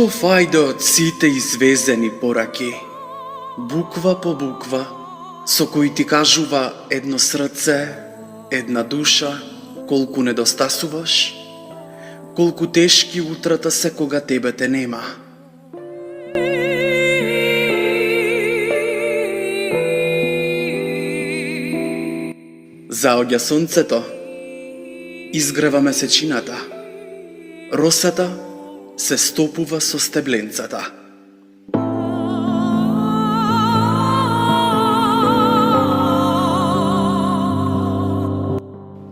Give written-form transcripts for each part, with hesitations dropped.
Што фајде од сите извезени пораки, буква по буква, со кои ти кажува едно срце, една душа, колку недостасуваш, колку тешки утрата се кога тебе те нема. Заоѓа сонцето, изгрева месечината, росата се стопува со стебленцата.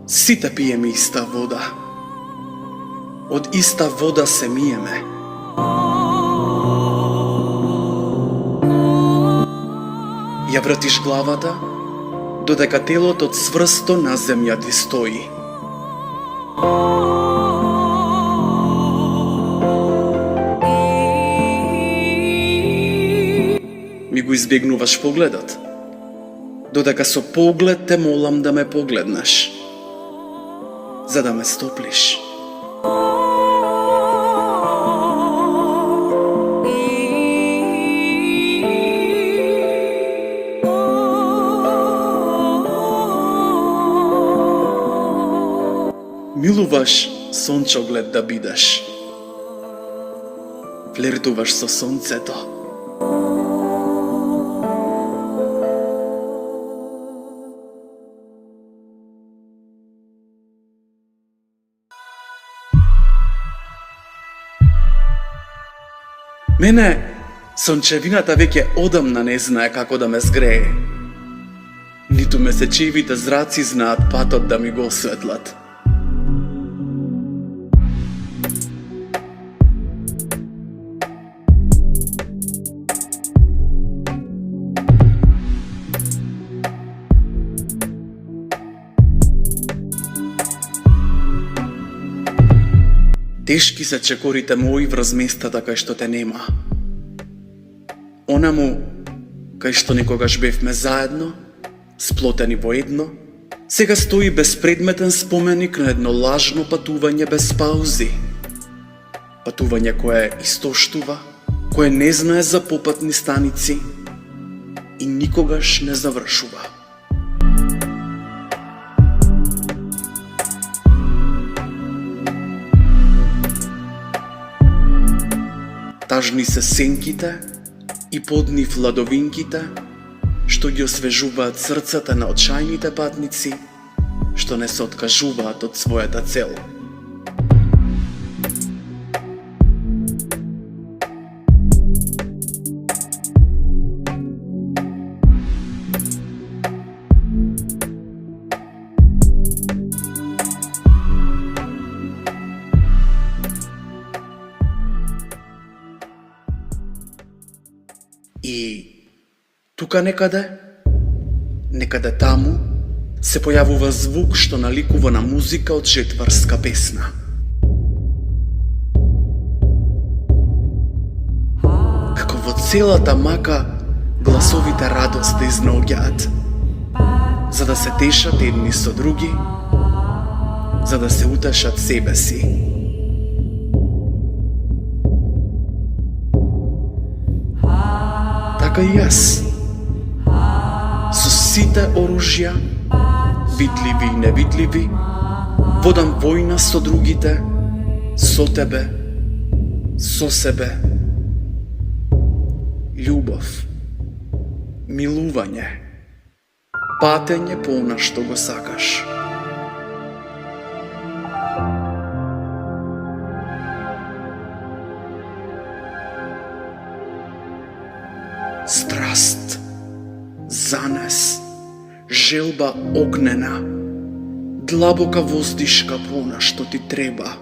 Сите пиеме иста вода. Од иста вода се миеме. Ја вратиш главата, додека телото цврсто на земја ти стои. Ми го избегнуваш погледот, додека со поглед те молам да ме погледнеш, за да ме стоплиш. Милуваш сончоглед да бидеш. Флиртуваш со сонцето. Мене сончевината веќе одамна не знае како да ме згрее. Ниту месечевите зраци знаат патот да ми го осветлат. Тешки се чекорите мои врз местата кај што те нема. Онаму кај што никогаш бевме заедно, сплотени во едно, сега стои безпредметен споменик на едно лажно патување без паузи. Патување кое истоштува, кое не знае за попатни станици и никогаш не завршува. Тажни се сенките и под нив ладовинките, што ги освежуваат срцата на очајните патници, што не се откажуваат од својата цел. И тука некаде таму, се појавува звук што наликува на музика од четврска песна. Како во целата мака гласовите радост да изнаоѓаат, за да се тешат едни со други, за да се утешат себе си. Така и јас, со сите оружја, видливи и невидливи, водам војна со другите, со тебе, со себе. Љубов, милување, патење по она што го сакаш. Страст, занес, желба огнена, длабока воздишка по она што ти треба.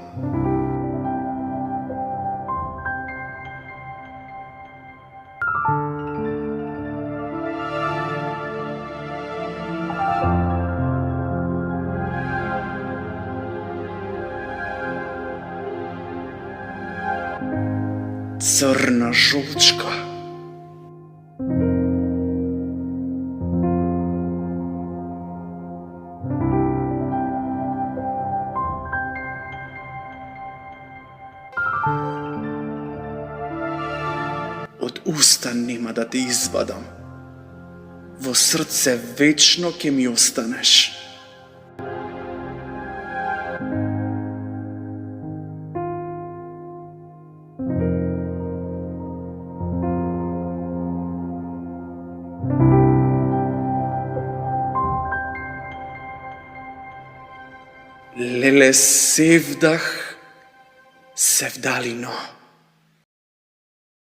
Црна жолчка. уста нема да те извадам. Во срце вечно ќе ми останеш. Леле, севдах, севдалино.